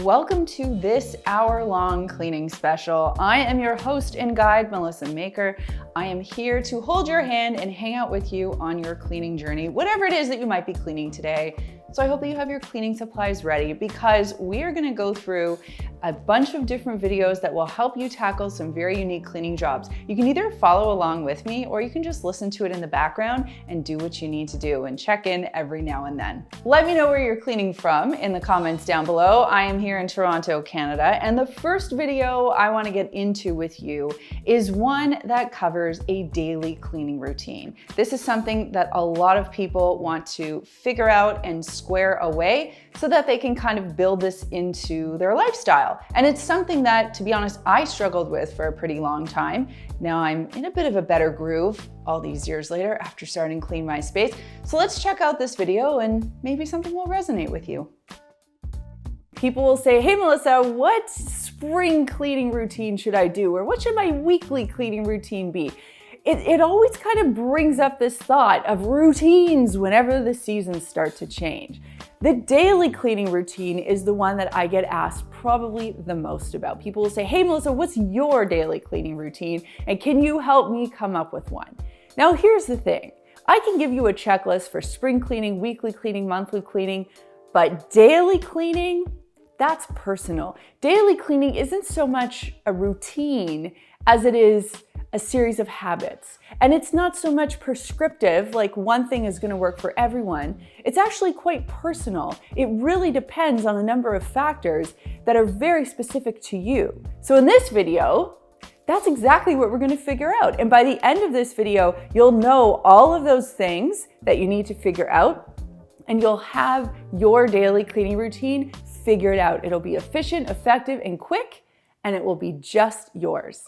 Welcome to this hour-long cleaning special. I am your host and guide, Melissa Maker. I am here to hold your hand and hang out with you on your cleaning journey, whatever it is that you might be cleaning today. So I hope that you have your cleaning supplies ready because we are gonna go through a bunch of different videos that will help you tackle some very unique cleaning jobs. You can either follow along with me or you can just listen to it in the background and do what you need to do and check in every now and then. Let me know where you're cleaning from in the comments down below. I am here in Toronto, Canada, and the first video I want to get into with you is one that covers a daily cleaning routine. This is something that a lot of people want to figure out and square away so that they can kind of build this into their lifestyle. And it's something that, to be honest, I struggled with for a pretty long time. Now I'm in a bit of a better groove all these years later after starting Clean My Space. So let's check out this video and maybe something will resonate with you. People will say, hey Melissa, what spring cleaning routine should I do? Or what should my weekly cleaning routine be? It always kind of brings up this thought of routines whenever the seasons start to change. The daily cleaning routine is the one that I get asked probably the most about. People will say, hey Melissa, what's your daily cleaning routine? And can you help me come up with one? Now here's the thing. I can give you a checklist for spring cleaning, weekly cleaning, monthly cleaning, but daily cleaning, that's personal. Daily cleaning isn't so much a routine as it is a series of habits. And it's not so much prescriptive, like one thing is gonna work for everyone. It's actually quite personal. It really depends on a number of factors that are very specific to you. So in this video, that's exactly what we're gonna figure out. And by the end of this video, you'll know all of those things that you need to figure out, and you'll have your daily cleaning routine figured out. It'll be efficient, effective, and quick, and it will be just yours.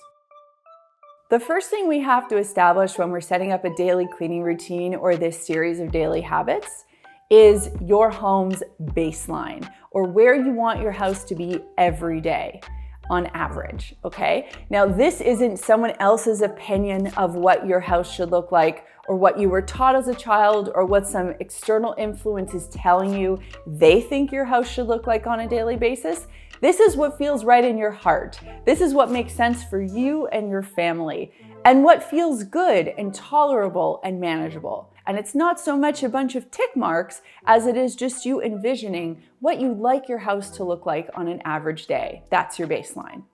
The first thing we have to establish when we're setting up a daily cleaning routine or this series of daily habits is your home's baseline, or where you want your house to be every day on average, okay? Now, this isn't someone else's opinion of what your house should look like or what you were taught as a child or what some external influence is telling you they think your house should look like on a daily basis. This is what feels right in your heart. This is what makes sense for you and your family, and what feels good and tolerable and manageable. And it's not so much a bunch of tick marks as it is just you envisioning what you'd like your house to look like on an average day. That's your baseline.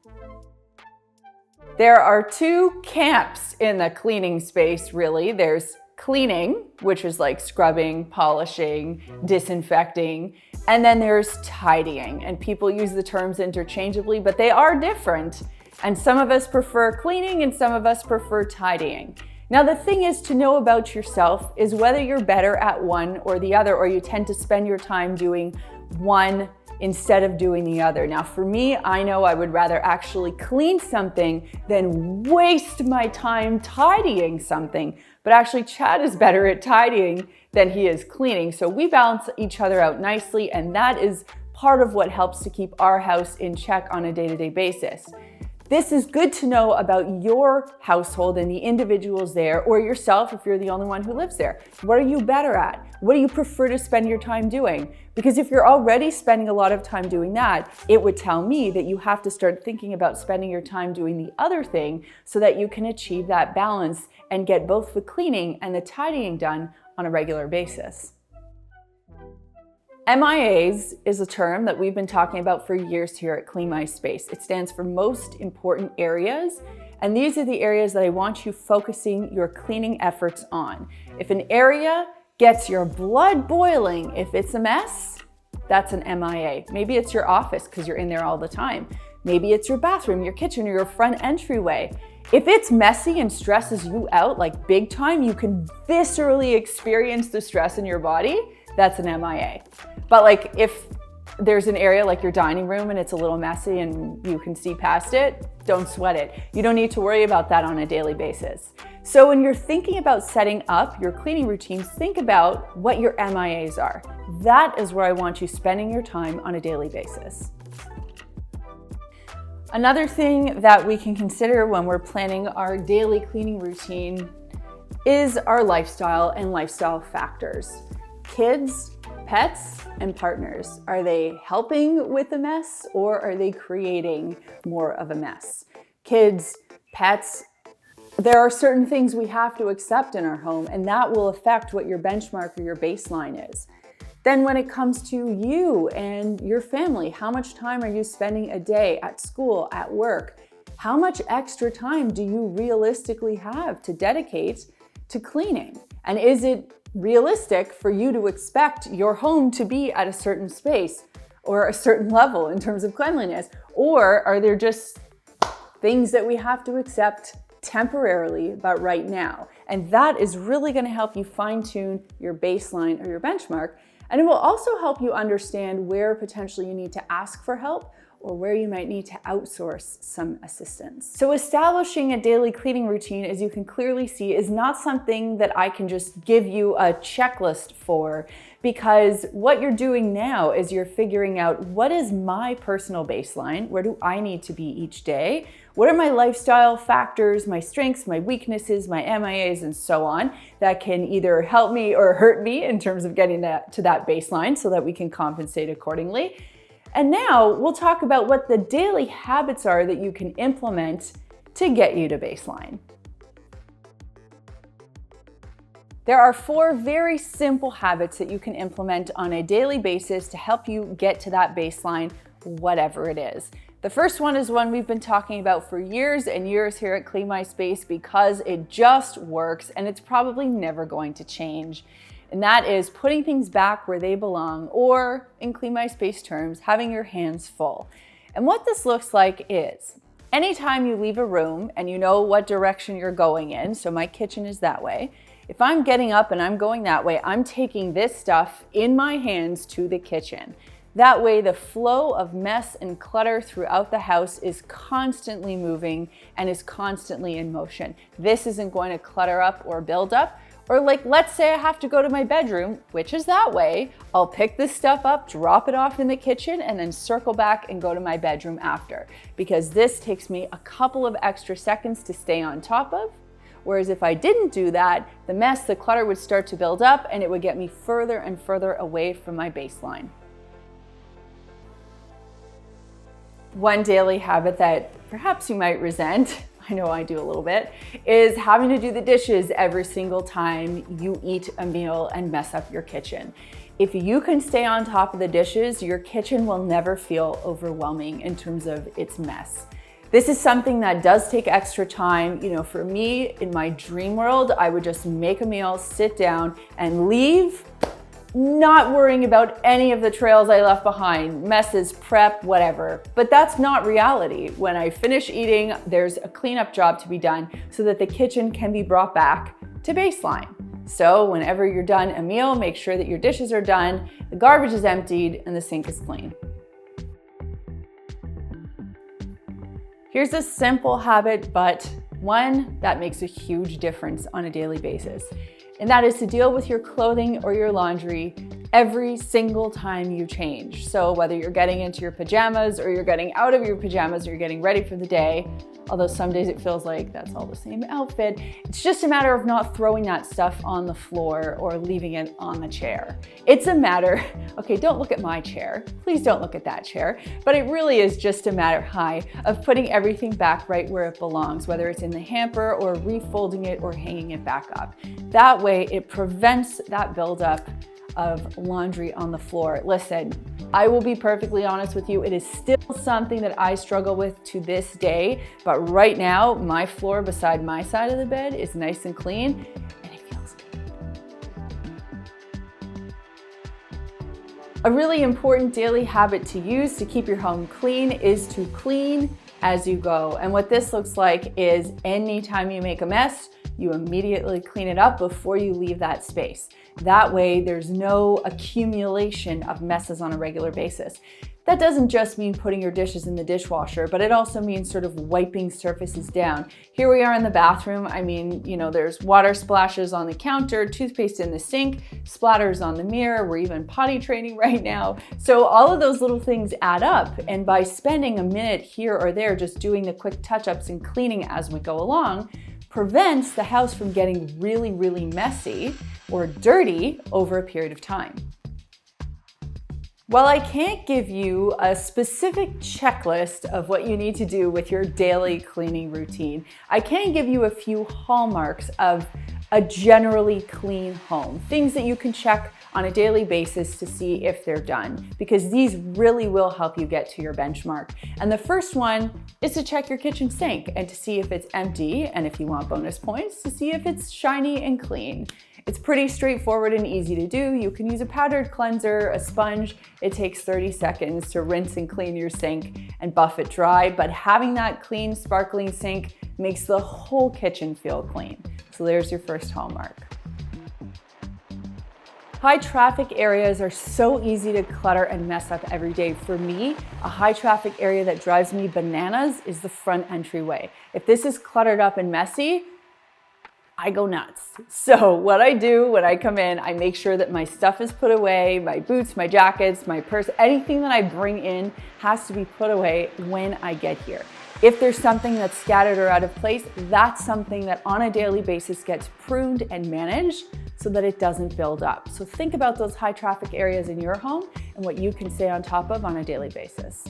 There are two camps in the cleaning space, really. There's cleaning, which is like scrubbing, polishing, disinfecting, and then there's tidying. And people use the terms interchangeably, but they are different. And some of us prefer cleaning and some of us prefer tidying. Now, the thing is to know about yourself is whether you're better at one or the other, or you tend to spend your time doing one instead of doing the other. Now, for me, I know I would rather actually clean something than waste my time tidying something. But actually, Chad is better at tidying than he is cleaning. So we balance each other out nicely, and that is part of what helps to keep our house in check on a day-to-day basis. This is good to know about your household and the individuals there, or yourself if you're the only one who lives there. What are you better at? What do you prefer to spend your time doing? Because if you're already spending a lot of time doing that, it would tell me that you have to start thinking about spending your time doing the other thing so that you can achieve that balance and get both the cleaning and the tidying done on a regular basis. MIAs is a term that we've been talking about for years here at Clean My Space. It stands for most important areas, and these are the areas that I want you focusing your cleaning efforts on. If an area gets your blood boiling, if it's a mess, that's an MIA. Maybe it's your office because you're in there all the time. Maybe it's your bathroom, your kitchen, or your front entryway. If it's messy and stresses you out like big time, you can viscerally experience the stress in your body, that's an MIA. But like if there's an area like your dining room and it's a little messy and you can see past it, don't sweat it. You don't need to worry about that on a daily basis. So when you're thinking about setting up your cleaning routines, think about what your MIAs are. That is where I want you spending your time on a daily basis. Another thing that we can consider when we're planning our daily cleaning routine is our lifestyle and lifestyle factors. Kids Pets and partners, are they helping with the mess or are they creating more of a mess? Kids, pets, there are certain things we have to accept in our home, and that will affect what your benchmark or your baseline is. Then when it comes to you and your family, how much time are you spending a day at school, at work? How much extra time do you realistically have to dedicate to cleaning? And is it realistic for you to expect your home to be at a certain space or a certain level in terms of cleanliness? Or are there just things that we have to accept temporarily but right now? And that is really going to help you fine-tune your baseline or your benchmark. And it will also help you understand where potentially you need to ask for help or where you might need to outsource some assistance. So establishing a daily cleaning routine, as you can clearly see, is not something that I can just give you a checklist for, because what you're doing now is you're figuring out, what is my personal baseline? Where do I need to be each day? What are my lifestyle factors, my strengths, my weaknesses, my MIAs, and so on, that can either help me or hurt me in terms of getting to that baseline so that we can compensate accordingly. And now we'll talk about what the daily habits are that you can implement to get you to baseline. There are 4 very simple habits that you can implement on a daily basis to help you get to that baseline, whatever it is. The first one is one we've been talking about for years and years here at Clean My Space because it just works and it's probably never going to change. And that is putting things back where they belong, or in Clean My Space terms, having your hands full. And what this looks like is, anytime you leave a room and you know what direction you're going in, so my kitchen is that way, if I'm getting up and I'm going that way, I'm taking this stuff in my hands to the kitchen. That way the flow of mess and clutter throughout the house is constantly moving and is constantly in motion. This isn't going to clutter up or build up. Or like, let's say I have to go to my bedroom, which is that way. I'll pick this stuff up, drop it off in the kitchen, and then circle back and go to my bedroom after. Because this takes me a couple of extra seconds to stay on top of. Whereas if I didn't do that, the mess, the clutter would start to build up and it would get me further and further away from my baseline. One daily habit that perhaps you might resent, I know I do a little bit, is having to do the dishes every single time you eat a meal and mess up your kitchen. If you can stay on top of the dishes, your kitchen will never feel overwhelming in terms of its mess. This is something that does take extra time. You know, for me, in my dream world, I would just make a meal, sit down, and leave, not worrying about any of the trails I left behind, messes, prep, whatever. But that's not reality. When I finish eating, there's a cleanup job to be done so that the kitchen can be brought back to baseline. So whenever you're done a meal, make sure that your dishes are done, the garbage is emptied, and the sink is clean. Here's a simple habit, but one that makes a huge difference on a daily basis. And that is to deal with your clothing or your laundry every single time you change. So whether you're getting into your pajamas or you're getting out of your pajamas or you're getting ready for the day, although some days it feels like that's all the same outfit, it's just a matter of not throwing that stuff on the floor or leaving it on the chair. It's a matter, okay, don't look at my chair. Please don't look at that chair. But it really is just a matter, of putting everything back right where it belongs, whether it's in the hamper or refolding it or hanging it back up. That way it prevents that buildup of laundry on the floor. Listen, I will be perfectly honest with you, it is still something that I struggle with to this day, but right now, my floor beside my side of the bed is nice and clean, and it feels good. A really important daily habit to use to keep your home clean is to clean as you go. And what this looks like is anytime you make a mess, you immediately clean it up before you leave that space. That way, there's no accumulation of messes on a regular basis. That doesn't just mean putting your dishes in the dishwasher, but it also means sort of wiping surfaces down. Here we are in the bathroom. I mean, you know, there's water splashes on the counter, toothpaste in the sink, splatters on the mirror. We're even potty training right now. So all of those little things add up. And by spending a minute here or there, just doing the quick touch-ups and cleaning as we go along, prevents the house from getting really, really messy or dirty over a period of time. While I can't give you a specific checklist of what you need to do with your daily cleaning routine, I can give you a few hallmarks of a generally clean home, things that you can check on a daily basis to see if they're done, because these really will help you get to your benchmark. And the first one is to check your kitchen sink and to see if it's empty, and if you want bonus points, to see if it's shiny and clean. It's pretty straightforward and easy to do. You can use a powdered cleanser, a sponge. It takes 30 seconds to rinse and clean your sink and buff it dry, but having that clean, sparkling sink makes the whole kitchen feel clean. So there's your first hallmark. High traffic areas are so easy to clutter and mess up every day. For me, a high traffic area that drives me bananas is the front entryway. If this is cluttered up and messy, I go nuts. So what I do when I come in, I make sure that my stuff is put away, my boots, my jackets, my purse, anything that I bring in has to be put away when I get here. If there's something that's scattered or out of place, that's something that on a daily basis gets pruned and managed so that it doesn't build up. So think about those high traffic areas in your home and what you can stay on top of on a daily basis.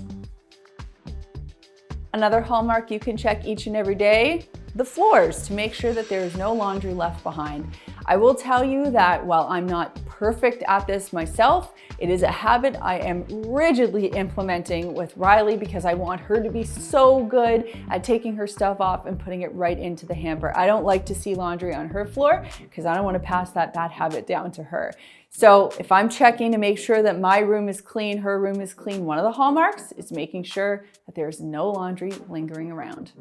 Another hallmark you can check each and every day, the floors, to make sure that there is no laundry left behind. I will tell you that while I'm not perfect at this myself, it is a habit I am rigidly implementing with Riley because I want her to be so good at taking her stuff off and putting it right into the hamper. I don't like to see laundry on her floor because I don't want to pass that bad habit down to her. So if I'm checking to make sure that my room is clean, her room is clean, one of the hallmarks is making sure that there's no laundry lingering around.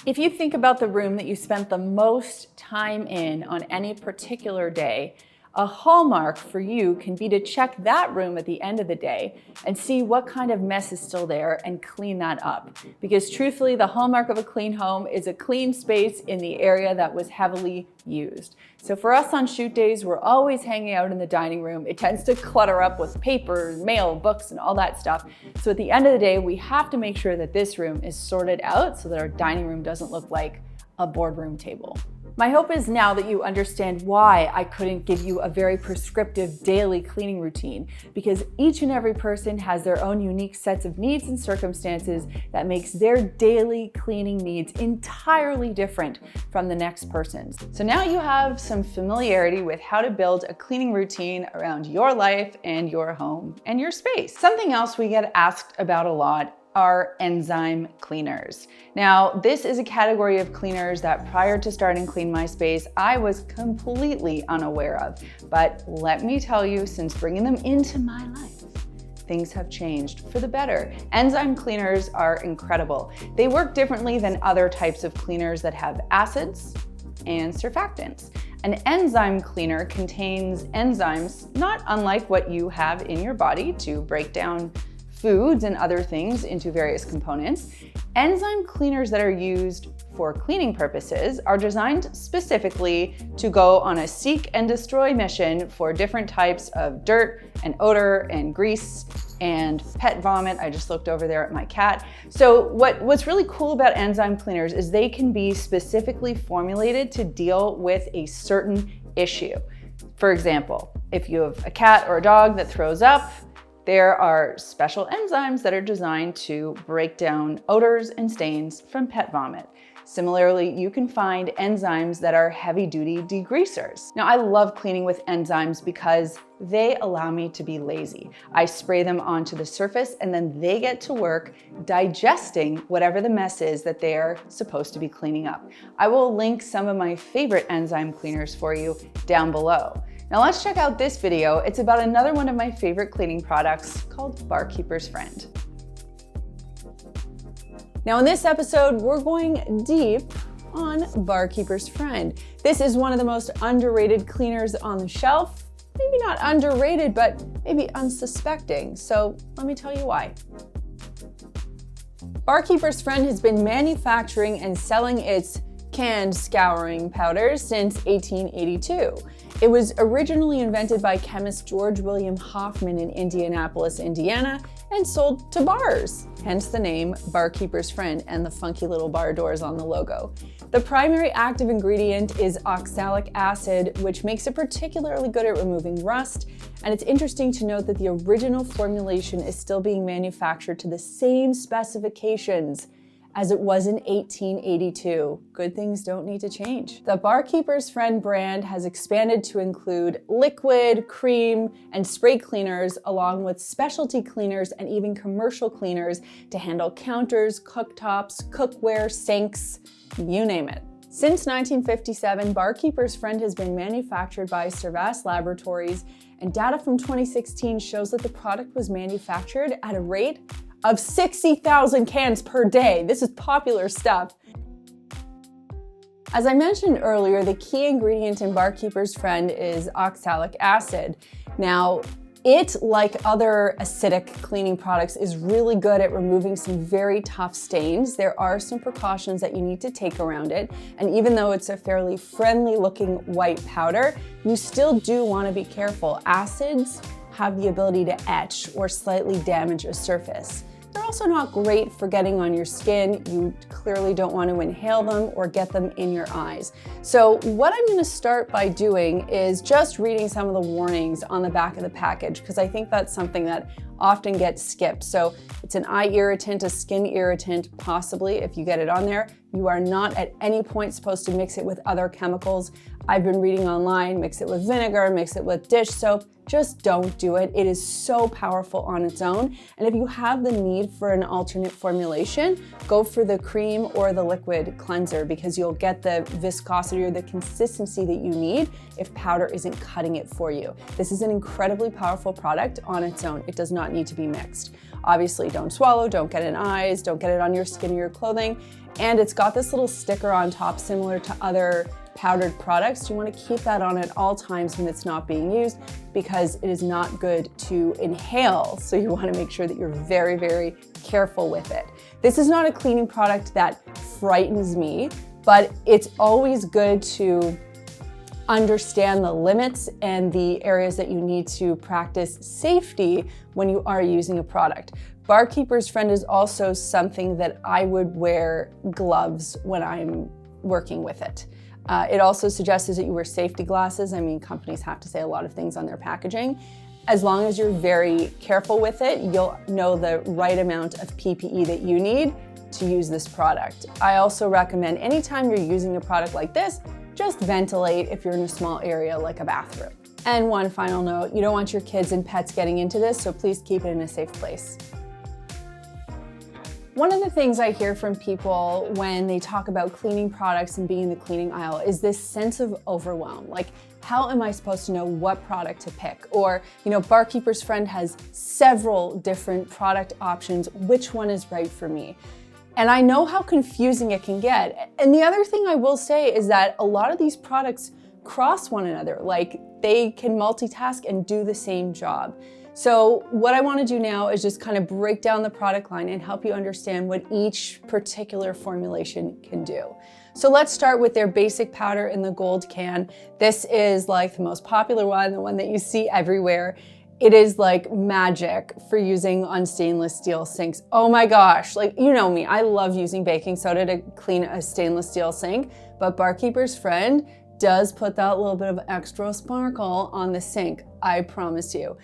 If you think about the room that you spent the most time in on any particular day, a hallmark for you can be to check that room at the end of the day and see what kind of mess is still there and clean that up. Because truthfully, the hallmark of a clean home is a clean space in the area that was heavily used. So for us on shoot days, we're always hanging out in the dining room. It tends to clutter up with papers, mail, books, and all that stuff. So at the end of the day, we have to make sure that this room is sorted out so that our dining room doesn't look like a boardroom table. My hope is now that you understand why I couldn't give you a very prescriptive daily cleaning routine, because each and every person has their own unique sets of needs and circumstances that makes their daily cleaning needs entirely different from the next person's. So now you have some familiarity with how to build a cleaning routine around your life and your home and your space. Something else we get asked about a lot are enzyme cleaners. Now, this is a category of cleaners that prior to starting Clean My Space, I was completely unaware of. But let me tell you, since bringing them into my life, things have changed for the better. Enzyme cleaners are incredible. They work differently than other types of cleaners that have acids and surfactants. An enzyme cleaner contains enzymes not unlike what you have in your body to break down foods and other things into various components. Enzyme cleaners that are used for cleaning purposes are designed specifically to go on a seek and destroy mission for different types of dirt and odor and grease and pet vomit. I just looked over there at my cat. So what's really cool about enzyme cleaners is they can be specifically formulated to deal with a certain issue. For example, if you have a cat or a dog that throws up, there are special enzymes that are designed to break down odors and stains from pet vomit. Similarly, you can find enzymes that are heavy-duty degreasers. Now, I love cleaning with enzymes because they allow me to be lazy. I spray them onto the surface and then they get to work digesting whatever the mess is that they're supposed to be cleaning up. I will link some of my favorite enzyme cleaners for you down below. Now let's check out this video. It's about another one of my favorite cleaning products called Barkeeper's Friend. Now in this episode, we're going deep on Barkeeper's Friend. This is one of the most underrated cleaners on the shelf. Maybe not underrated, but maybe unsuspecting. So let me tell you why. Barkeeper's Friend has been manufacturing and selling its canned scouring powders since 1882. It was originally invented by chemist George William Hoffman in Indianapolis, Indiana, and sold to bars, hence the name Barkeeper's Friend and the funky little bar doors on the logo. The primary active ingredient is oxalic acid, which makes it particularly good at removing rust, and it's interesting to note that the original formulation is still being manufactured to the same specifications as it was in 1882. Good things don't need to change. The Barkeeper's Friend brand has expanded to include liquid, cream, and spray cleaners, along with specialty cleaners and even commercial cleaners to handle counters, cooktops, cookware, sinks, you name it. Since 1957, Barkeeper's Friend has been manufactured by Servas Laboratories, and data from 2016 shows that the product was manufactured at a rate of 60,000 cans per day. This is popular stuff. As I mentioned earlier, the key ingredient in Barkeeper's Friend is oxalic acid. Now, it, like other acidic cleaning products, is really good at removing some very tough stains. There are some precautions that you need to take around it, and even though it's a fairly friendly looking white powder, you still do want to be careful. Acids have the ability to etch or slightly damage a surface. They're also not great for getting on your skin. You clearly don't want to inhale them or get them in your eyes. So what I'm going to start by doing is just reading some of the warnings on the back of the package, because I think that's something that often gets skipped. So it's an eye irritant, a skin irritant, possibly if you get it on there. You are not at any point supposed to mix it with other chemicals. I've been reading online, mix it with vinegar, mix it with dish soap. Just don't do it. It is so powerful on its own. And if you have the need for an alternate formulation, go for the cream or the liquid cleanser, because you'll get the viscosity or the consistency that you need if powder isn't cutting it for you. This is an incredibly powerful product on its own. It does not need to be mixed. Obviously, don't swallow, don't get it in eyes, don't get it on your skin or your clothing. And it's got this little sticker on top similar to other powdered products. You want to keep that on at all times when it's not being used, because it is not good to inhale. So you want to make sure that you're very, very careful with it. This is not a cleaning product that frightens me, but it's always good to understand the limits and the areas that you need to practice safety when you are using a product. Barkeeper's Friend is also something that I would wear gloves when I'm working with it. It also suggests that you wear safety glasses. I mean, companies have to say a lot of things on their packaging. As long as you're very careful with it, you'll know the right amount of PPE that you need to use this product. I also recommend anytime you're using a product like this, just ventilate if you're in a small area like a bathroom. And one final note, you don't want your kids and pets getting into this, so please keep it in a safe place. One of the things I hear from people when they talk about cleaning products and being in the cleaning aisle is this sense of overwhelm. Like, how am I supposed to know what product to pick? Or, Barkeeper's Friend has several different product options. Which one is right for me? And I know how confusing it can get. And the other thing I will say is that a lot of these products cross one another. Like, they can multitask and do the same job. So what I want to do now is just kind of break down the product line and help you understand what each particular formulation can do. So let's start with their basic powder in the gold can. This is like the most popular one, the one that you see everywhere. It is like magic for using on stainless steel sinks. Oh my gosh, like, you know me, I love using baking soda to clean a stainless steel sink, but Barkeeper's Friend does put that little bit of extra sparkle on the sink, I promise you.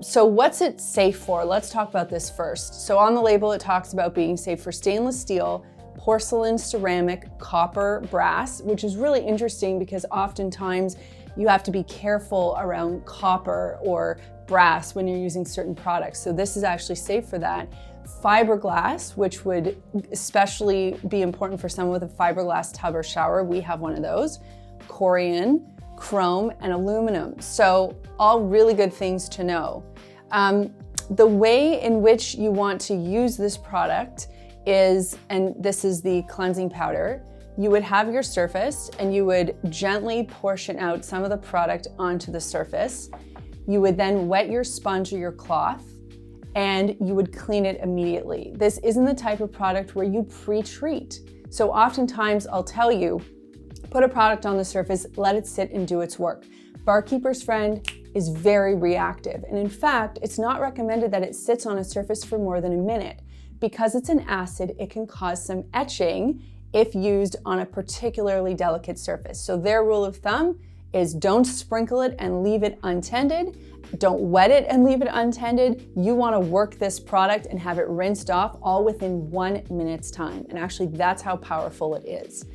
So what's it safe for? Let's talk about this first. So on the label, it talks about being safe for stainless steel, porcelain, ceramic, copper, brass, which is really interesting because oftentimes you have to be careful around copper or brass when you're using certain products. So this is actually safe for that. Fiberglass, which would especially be important for someone with a fiberglass tub or shower. We have one of those. Corian, chrome, and aluminum. So all really good things to know. The way in which you want to use this product is, and this is the cleansing powder, you would have your surface and you would gently portion out some of the product onto the surface. You would then wet your sponge or your cloth and you would clean it immediately. This isn't the type of product where you pre-treat. So oftentimes I'll tell you, put a product on the surface, let it sit and do its work. Barkeeper's Friend is very reactive, and in fact, it's not recommended that it sits on a surface for more than a minute. Because it's an acid, it can cause some etching if used on a particularly delicate surface. So their rule of thumb is don't sprinkle it and leave it untended. Don't wet it and leave it untended. You want to work this product and have it rinsed off all within 1 minute's time. And actually, that's how powerful it is.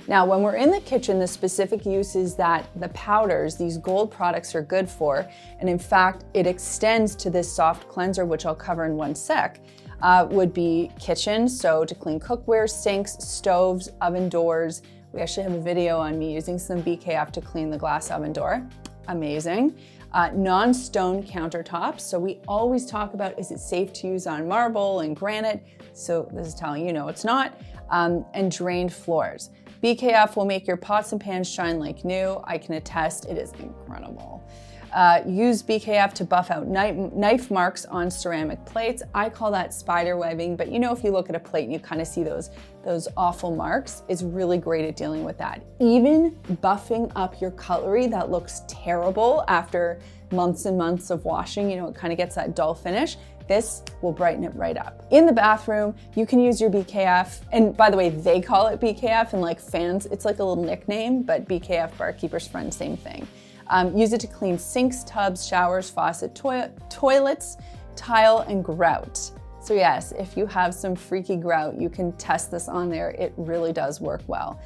Now, when we're in the kitchen, the specific uses that the powders, these gold products, are good for, and in fact, it extends to this soft cleanser, which I'll cover in one sec, would be kitchen, so to clean cookware, sinks, stoves, oven doors. We actually have a video on me using some BKF to clean the glass oven door. Amazing. Non-stone countertops. So we always talk about, is it safe to use on marble and granite? So this is telling you no, it's not. And drained floors. BKF will make your pots and pans shine like new. I can attest, it is incredible. Use BKF to buff out knife marks on ceramic plates. I call that spider webbing, but you know, if you look at a plate and you kind of see those awful marks, it's really great at dealing with that. Even buffing up your cutlery that looks terrible after months and months of washing, you know, it kind of gets that dull finish. This will brighten it right up. In the bathroom, you can use your BKF, and by the way, they call it BKF, and like fans, it's like a little nickname, but BKF, Barkeeper's Friend, same thing. Use it to clean sinks, tubs, showers, faucet, toilets, tile, and grout. So yes, if you have some freaky grout, you can test this on there. It really does work well.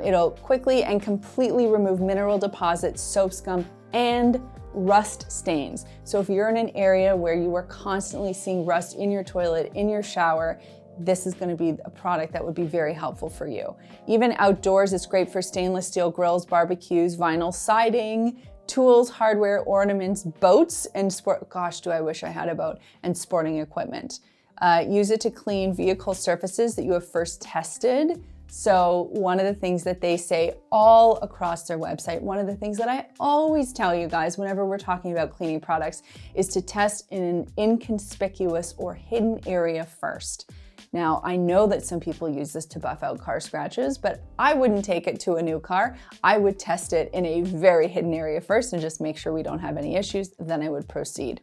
It'll quickly and completely remove mineral deposits, soap scum, and rust stains. So if you're in an area where you are constantly seeing rust in your toilet, in your shower, this is going to be a product that would be very helpful for you. Even outdoors, it's great for stainless steel grills, barbecues, vinyl siding, tools, hardware, ornaments, boats, and gosh, do I wish I had a boat, and sporting equipment. Use it to clean vehicle surfaces that you have first tested. So one of the things that they say all across their website, one of the things that I always tell you guys whenever we're talking about cleaning products, is to test in an inconspicuous or hidden area first. Now, I know that some people use this to buff out car scratches, but I wouldn't take it to a new car. I would test it in a very hidden area first and just make sure we don't have any issues, then I would proceed.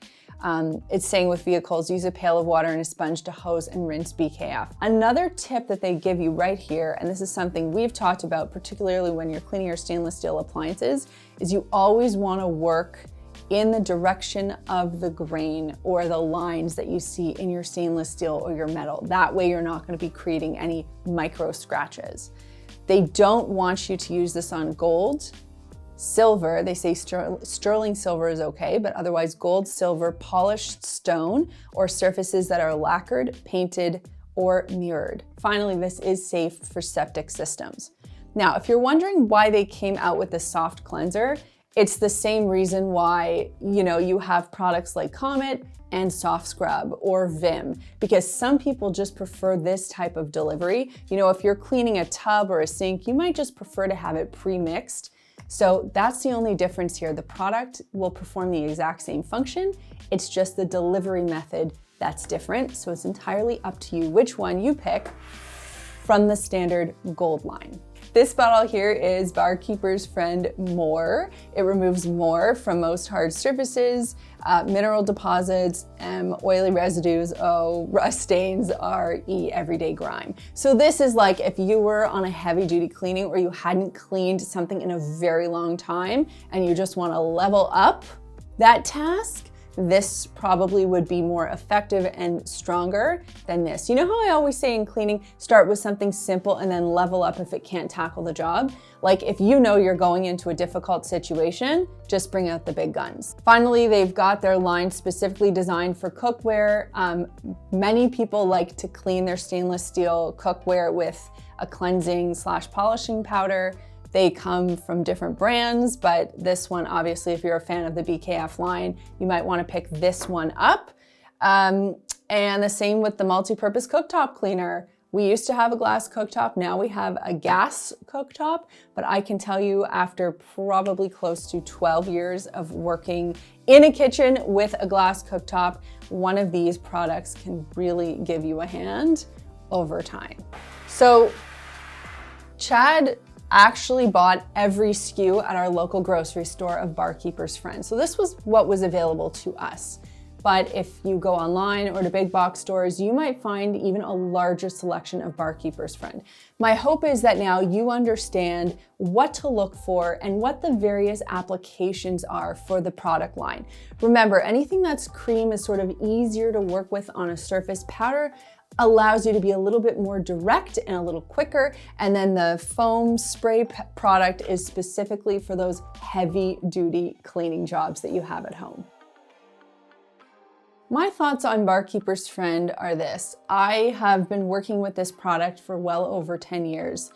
It's saying with vehicles, use a pail of water and a sponge to hose and rinse BKF. Another tip that they give you right here, and this is something we've talked about, particularly when you're cleaning your stainless steel appliances, is you always want to work in the direction of the grain or the lines that you see in your stainless steel or your metal. That way you're not going to be creating any micro scratches. They don't want you to use this on gold. Silver, they say sterling silver is okay, but otherwise gold, silver, polished stone, or surfaces that are lacquered, painted, or mirrored. Finally, this is safe for septic systems. Now, if you're wondering why they came out with this soft cleanser, it's the same reason why, you know, you have products like Comet and Soft Scrub or Vim, because some people just prefer this type of delivery. You know, if you're cleaning a tub or a sink, you might just prefer to have it pre-mixed. So that's the only difference here. The product will perform the exact same function. It's just the delivery method that's different. So it's entirely up to you which one you pick from the standard gold line. This bottle here is Barkeeper's Friend More. It removes more from most hard surfaces, mineral deposits, oily residues, rust stains, RE, everyday grime. So this is like if you were on a heavy duty cleaning or you hadn't cleaned something in a very long time and you just want to level up that task, this probably would be more effective and stronger than this. You know how I always say in cleaning, start with something simple and then level up if it can't tackle the job? Like if you know you're going into a difficult situation, just bring out the big guns. Finally, they've got their line specifically designed for cookware. Many people like to clean their stainless steel cookware with a cleansing / polishing powder. They come from different brands, but this one, obviously, if you're a fan of the BKF line, you might want to pick this one up. And the same with the multi-purpose cooktop cleaner. We used to have a glass cooktop, now we have a gas cooktop, but I can tell you after probably close to 12 years of working in a kitchen with a glass cooktop, one of these products can really give you a hand over time. So Chad actually bought every SKU at our local grocery store of Barkeeper's Friend. So this was what was available to us. But if you go online or to big box stores, you might find even a larger selection of Barkeeper's Friend. My hope is that now you understand what to look for and what the various applications are for the product line. Remember, anything that's cream is sort of easier to work with on a surface. Powder allows you to be a little bit more direct and a little quicker. And then the foam spray product is specifically for those heavy duty cleaning jobs that you have at home. My thoughts on Barkeeper's Friend are this. I have been working with this product for well over 10 years.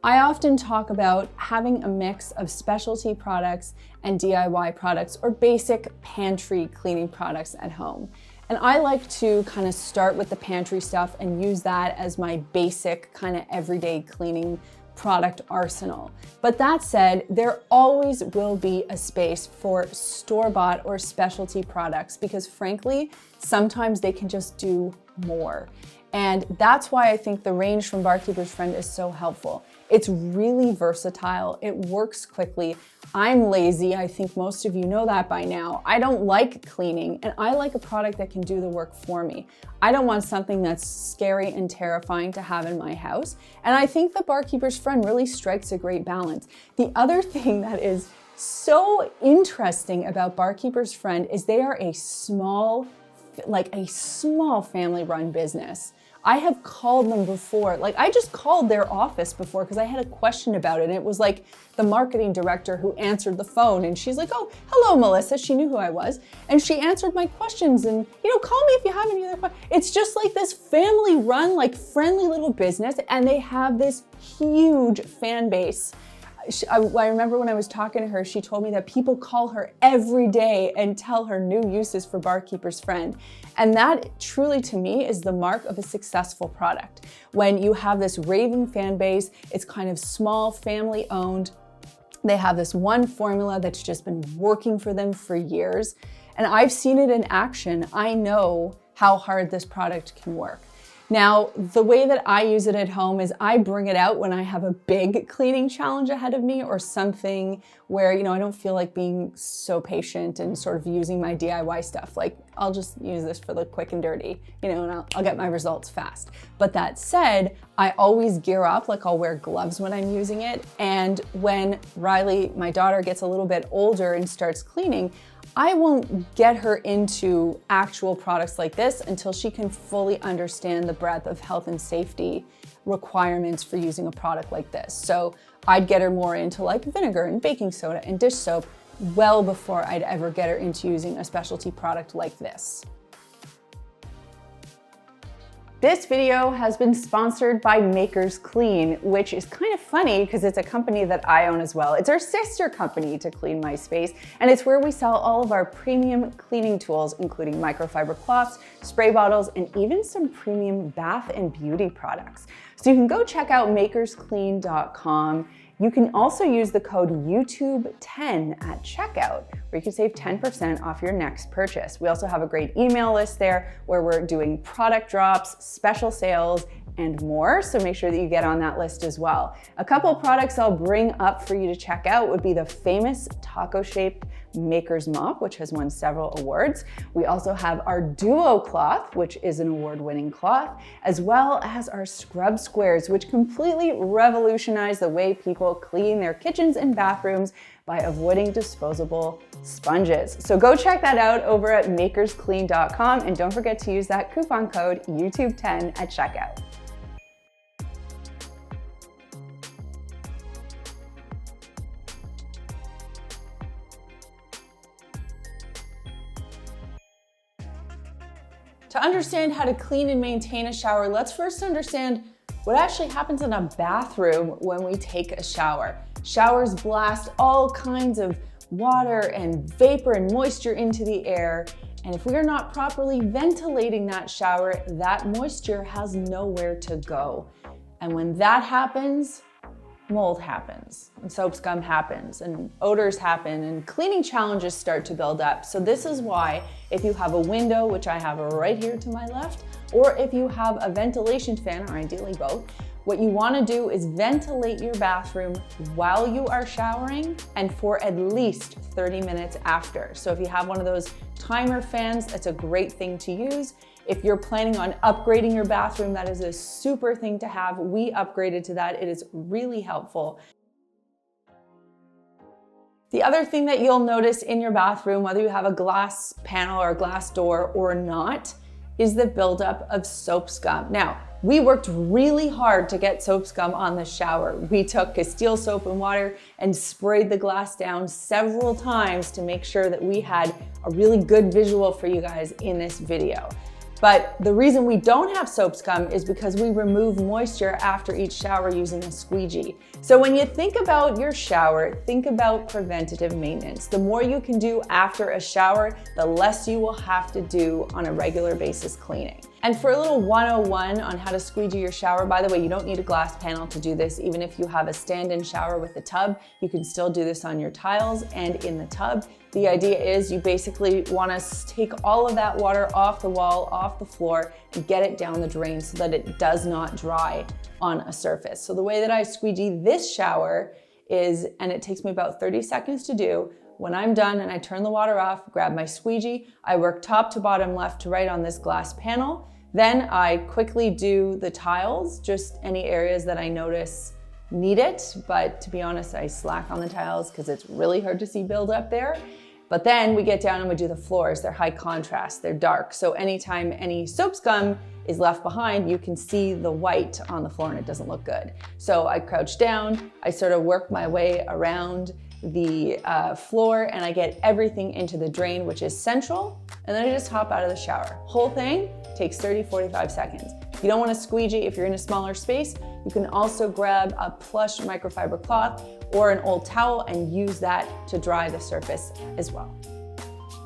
I often talk about having a mix of specialty products and DIY products or basic pantry cleaning products at home. And I like to kind of start with the pantry stuff and use that as my basic kind of everyday cleaning product arsenal. But that said, there always will be a space for store-bought or specialty products because frankly, sometimes they can just do more. And that's why I think the range from Barkeeper's Friend is so helpful. It's really versatile. It works quickly. I'm lazy. I think most of you know that by now. I don't like cleaning, and I like a product that can do the work for me. I don't want something that's scary and terrifying to have in my house. And I think the Barkeeper's Friend really strikes a great balance. The other thing that is so interesting about Barkeeper's Friend is they are a small family-run business. I have called them before. Like I just called their office before because I had a question about it. And it was like the marketing director who answered the phone and she's like, "Oh, hello, Melissa." She knew who I was. And she answered my questions and, call me if you have any other questions. It's just like this family run, like friendly little business. And they have this huge fan base. I remember when I was talking to her, she told me that people call her every day and tell her new uses for Barkeeper's Friend. And that truly to me is the mark of a successful product. When you have this raving fan base, it's kind of small, family owned. They have this one formula that's just been working for them for years. And I've seen it in action. I know how hard this product can work. Now, the way that I use it at home is I bring it out when I have a big cleaning challenge ahead of me or something where, I don't feel like being so patient and sort of using my DIY stuff. Like, I'll just use this for the quick and dirty, and I'll get my results fast. But that said, I always gear up, like I'll wear gloves when I'm using it. And when Riley, my daughter, gets a little bit older and starts cleaning, I won't get her into actual products like this until she can fully understand the breadth of health and safety requirements for using a product like this. So I'd get her more into like vinegar and baking soda and dish soap well before I'd ever get her into using a specialty product like this. This video has been sponsored by Makers Clean, which is kind of funny because it's a company that I own as well. It's our sister company to Clean My Space, and it's where we sell all of our premium cleaning tools, including microfiber cloths, spray bottles, and even some premium bath and beauty products. So you can go check out makersclean.com. You can also use the code YouTube10 at checkout, where you can save 10% off your next purchase. We also have a great email list there where we're doing product drops, special sales, and more, so make sure that you get on that list as well. A couple of products I'll bring up for you to check out would be the famous taco-shaped Maker's Mop, which has won several awards. We also have our Duo cloth, which is an award-winning cloth, as well as our Scrub Squares, which completely revolutionize the way people clean their kitchens and bathrooms by avoiding disposable sponges. So go check that out over at makersclean.com, and don't forget to use that coupon code YouTube10 at checkout. To understand how to clean and maintain a shower, let's first understand what actually happens in a bathroom when we take a shower. Showers blast all kinds of water and vapor and moisture into the air, and if we are not properly ventilating that shower, that moisture has nowhere to go. And when that happens, mold happens, and soap scum happens, and odors happen, and cleaning challenges start to build up. So this is why if you have a window, which I have right here to my left, or if you have a ventilation fan, or ideally both, What you want to do is ventilate your bathroom while you are showering and for at least 30 minutes after. So if you have one of those timer fans, that's a great thing to use. If you're planning on upgrading your bathroom, that is a super thing to have. We upgraded to that. It is really helpful. The other thing that you'll notice in your bathroom, whether you have a glass panel or a glass door or not, is the buildup of soap scum. Now, we worked really hard to get soap scum on the shower. We took Castile soap and water and sprayed the glass down several times to make sure that we had a really good visual for you guys in this video. But the reason we don't have soap scum is because we remove moisture after each shower using a squeegee. So when you think about your shower, think about preventative maintenance. The more you can do after a shower, the less you will have to do on a regular basis cleaning. And for a little 101 on how to squeegee your shower, by the way, you don't need a glass panel to do this. Even if you have a stand-in shower with a tub, you can still do this on your tiles and in the tub. The idea is you basically want to take all of that water off the wall, off the floor, and get it down the drain so that it does not dry on a surface. So the way that I squeegee this shower is, and it takes me about 30 seconds to do, when I'm done and I turn the water off, grab my squeegee, I work top to bottom, left to right on this glass panel. Then I quickly do the tiles, just any areas that I notice need it. But to be honest, I slack on the tiles because it's really hard to see build up there. But then we get down and we do the floors. They're high contrast, they're dark. So anytime any soap scum is left behind, you can see the white on the floor and it doesn't look good. So I crouch down, I sort of work my way around the floor and I get everything into the drain, which is central. And then I just hop out of the shower. Whole thing takes 30-45 seconds. If you don't want to squeegee, if you're in a smaller space, you can also grab a plush microfiber cloth or an old towel and use that to dry the surface as well.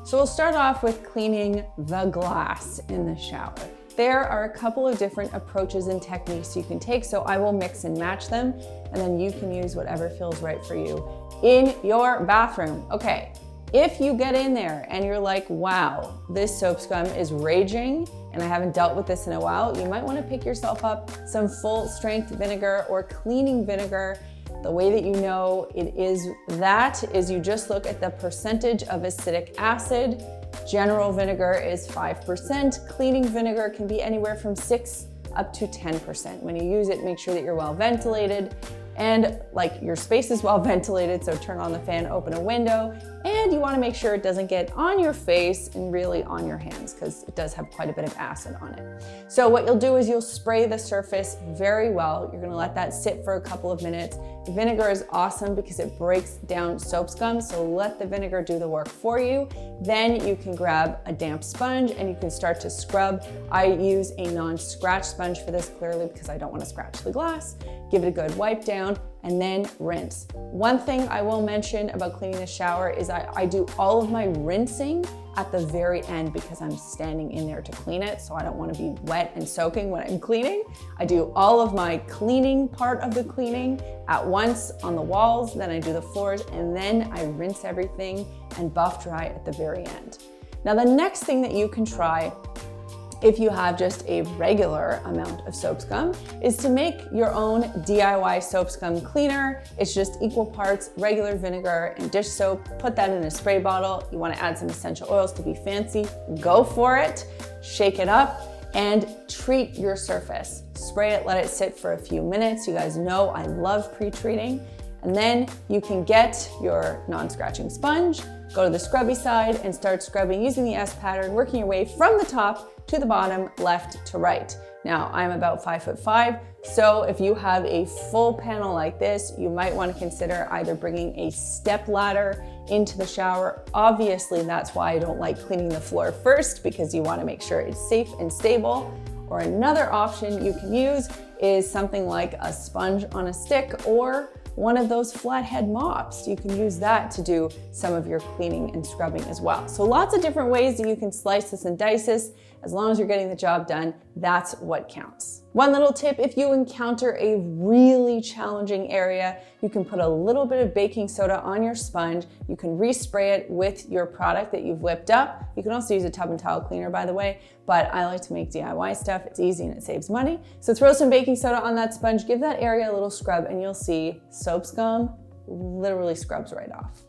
So we'll start off with cleaning the glass in the shower. There are a couple of different approaches and techniques you can take, so I will mix and match them, and then you can use whatever feels right for you in your bathroom. Okay, if you get in there and you're like, wow, this soap scum is raging and I haven't dealt with this in a while, you might want to pick yourself up some full strength vinegar or cleaning vinegar. The way that you know it is that is you just look at the percentage of acidic acid. General vinegar is 5%. Cleaning vinegar can be anywhere from 6 up to 10%. When you use it, make sure that you're well ventilated and like your space is well ventilated, so turn on the fan, open a window, and you want to make sure it doesn't get on your face and really on your hands because it does have quite a bit of acid on it. So what you'll do is you'll spray the surface very well. You're going to let that sit for a couple of minutes. Vinegar is awesome because it breaks down soap scum, so let the vinegar do the work for you. Then you can grab a damp sponge and you can start to scrub. I use a non-scratch sponge for this clearly because I don't want to scratch the glass. Give it a good wipe down and then rinse. One thing I will mention about cleaning the shower is I do all of my rinsing at the very end because I'm standing in there to clean it, so I don't want to be wet and soaking when I'm cleaning. I do all of my cleaning part of the cleaning at once on the walls, then I do the floors, and then I rinse everything and buff dry at the very end. Now the next thing that you can try if you have just a regular amount of soap scum is to make your own DIY soap scum cleaner. It's just equal parts regular vinegar and dish soap. Put that in a spray bottle. You want to add some essential oils to be fancy. Go for it. Shake it up and treat your surface. Spray it, let it sit for a few minutes. You guys know I love pre-treating. And then you can get your non-scratching sponge, go to the scrubby side and start scrubbing using the S pattern, working your way from the top to the bottom, left to right. Now, I'm about 5'5", so if you have a full panel like this, you might want to consider either bringing a step ladder into the shower. Obviously, that's why I don't like cleaning the floor first, because you want to make sure it's safe and stable. Or another option you can use is something like a sponge on a stick or one of those flathead mops. You can use that to do some of your cleaning and scrubbing as well. So lots of different ways that you can slice this and dice this. As long as you're getting the job done, that's what counts. One little tip, if you encounter a really challenging area, you can put a little bit of baking soda on your sponge. You can respray it with your product that you've whipped up. You can also use a tub and towel cleaner, by the way, but I like to make DIY stuff. It's easy and it saves money. So throw some baking soda on that sponge, give that area a little scrub, and you'll see soap scum literally scrubs right off.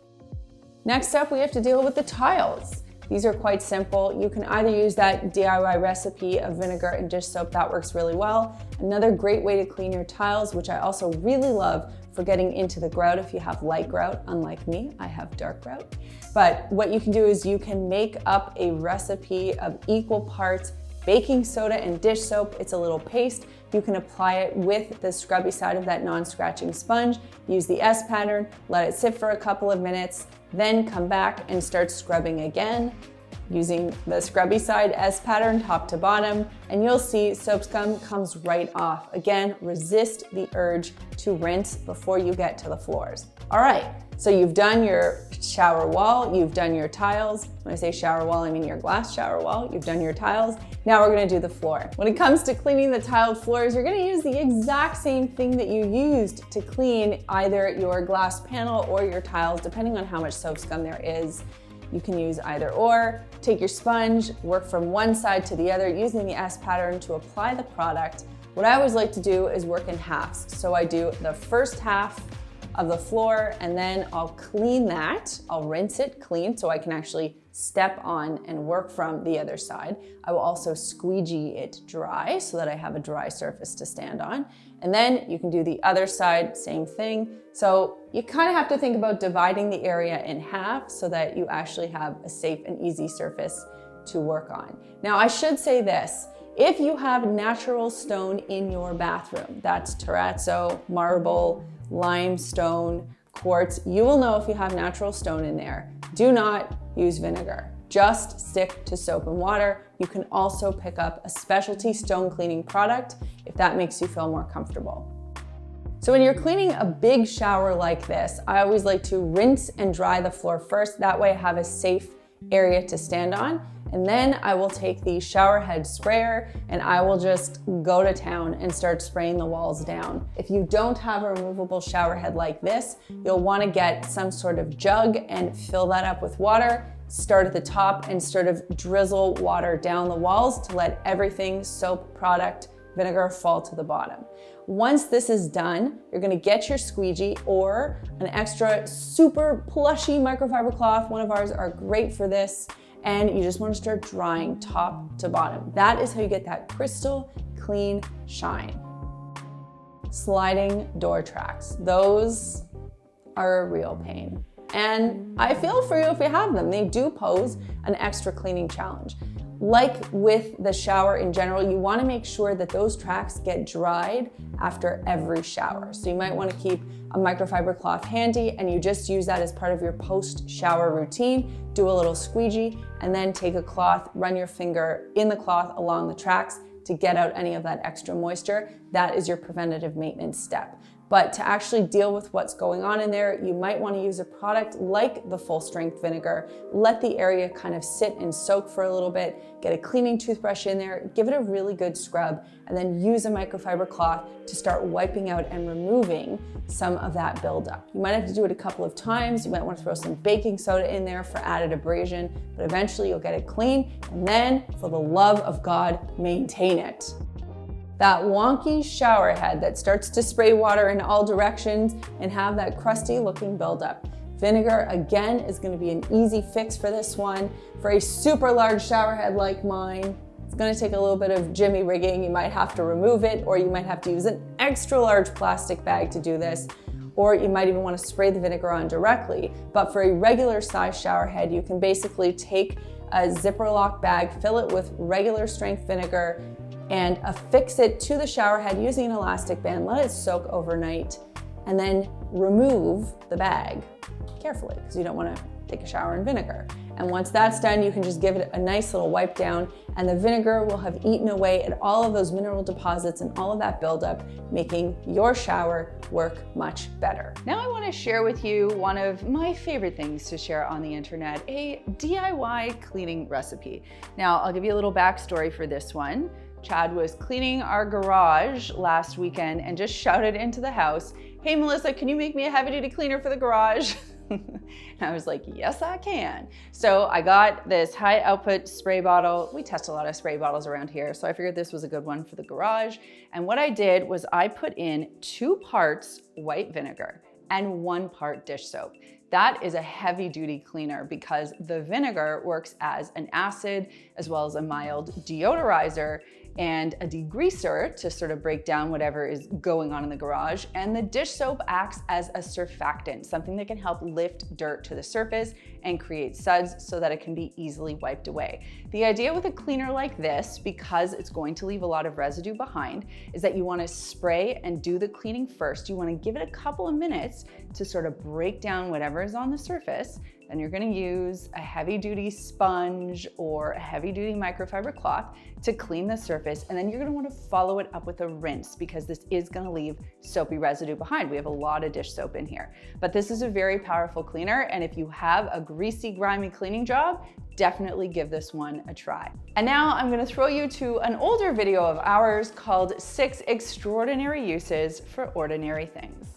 Next up, we have to deal with the tiles. These are quite simple. You can either use that DIY recipe of vinegar and dish soap, that works really well. Another great way to clean your tiles, which I also really love for getting into the grout if you have light grout, unlike me, I have dark grout. But what you can do is you can make up a recipe of equal parts baking soda and dish soap. It's a little paste. You can apply it with the scrubby side of that non-scratching sponge. Use the S pattern, let it sit for a couple of minutes, then come back and start scrubbing again using the scrubby side S pattern top to bottom, and you'll see soap scum comes right off. Again, resist the urge to rinse before you get to the floors. All right, so you've done your shower wall, you've done your tiles. When I say shower wall, I mean your glass shower wall. You've done your tiles. Now we're gonna do the floor. When it comes to cleaning the tiled floors, you're gonna use the exact same thing that you used to clean either your glass panel or your tiles, depending on how much soap scum there is. You can use either or. Take your sponge, work from one side to the other using the S pattern to apply the product. What I always like to do is work in halves. So I do the first half of the floor and then I'll clean that. I'll rinse it clean so I can actually step on and work from the other side. I will also squeegee it dry so that I have a dry surface to stand on. And then you can do the other side, same thing. So you kind of have to think about dividing the area in half so that you actually have a safe and easy surface to work on. Now I should say this, if you have natural stone in your bathroom, that's terrazzo, marble, limestone, quartz, you will know if you have natural stone in there. Do not use vinegar. Just stick to soap and water. You can also pick up a specialty stone cleaning product if that makes you feel more comfortable. So when you're cleaning a big shower like this, I always like to rinse and dry the floor first. That way I have a safe area to stand on. And then I will take the shower head sprayer and I will just go to town and start spraying the walls down. If you don't have a removable shower head like this, you'll want to get some sort of jug and fill that up with water. Start at the top and sort of drizzle water down the walls to let everything, soap, product, vinegar, fall to the bottom. Once this is done, you're gonna get your squeegee or an extra super plushy microfiber cloth. One of ours are great for this. And you just want to start drying top to bottom. That is how you get that crystal clean shine. Sliding door tracks. Those are a real pain. And I feel for you if you have them. They do pose an extra cleaning challenge. Like with the shower in general, you want to make sure that those tracks get dried after every shower. So you might want to keep a microfiber cloth handy and you just use that as part of your post-shower routine. Do a little squeegee and then take a cloth, run your finger in the cloth along the tracks to get out any of that extra moisture. That is your preventative maintenance step. But to actually deal with what's going on in there, you might want to use a product like the full strength vinegar. Let the area kind of sit and soak for a little bit, get a cleaning toothbrush in there, give it a really good scrub, and then use a microfiber cloth to start wiping out and removing some of that buildup. You might have to do it a couple of times. You might want to throw some baking soda in there for added abrasion, but eventually you'll get it clean. And then, for the love of God, maintain it. That wonky shower head that starts to spray water in all directions and have that crusty looking buildup. Vinegar, again, is going to be an easy fix for this one. For a super large shower head like mine, it's going to take a little bit of jimmy rigging. You might have to remove it, or you might have to use an extra large plastic bag to do this, or you might even want to spray the vinegar on directly. But for a regular size shower head, you can basically take a Ziploc bag, fill it with regular strength vinegar, and affix it to the shower head using an elastic band. Let it soak overnight, and then remove the bag carefully because you don't want to take a shower in vinegar. And once that's done, you can just give it a nice little wipe down, and the vinegar will have eaten away at all of those mineral deposits and all of that buildup, making your shower work much better. Now I want to share with you one of my favorite things to share on the internet, a DIY cleaning recipe. Now I'll give you a little backstory for this one. Chad was cleaning our garage last weekend and just shouted into the house, "Hey Melissa, can you make me a heavy duty cleaner for the garage?" And I was like, yes, I can. So I got this high output spray bottle. We test a lot of spray bottles around here, so I figured this was a good one for the garage. And what I did was I put in 2 parts white vinegar and 1 part dish soap. That is a heavy duty cleaner because the vinegar works as an acid as well as a mild deodorizer and a degreaser to sort of break down whatever is going on in the garage. And the dish soap acts as a surfactant, something that can help lift dirt to the surface and create suds so that it can be easily wiped away. The idea with a cleaner like this, because it's going to leave a lot of residue behind, is that you want to spray and do the cleaning first. You want to give it a couple of minutes to sort of break down whatever is on the surface. Then you're going to use a heavy duty sponge or a heavy duty microfiber cloth to clean the surface. And then you're going to want to follow it up with a rinse because this is going to leave soapy residue behind. We have a lot of dish soap in here, but this is a very powerful cleaner. And if you have a greasy, grimy cleaning job, definitely give this one a try. And now I'm going to throw you to an older video of ours called 6 Extraordinary Uses for Ordinary Things.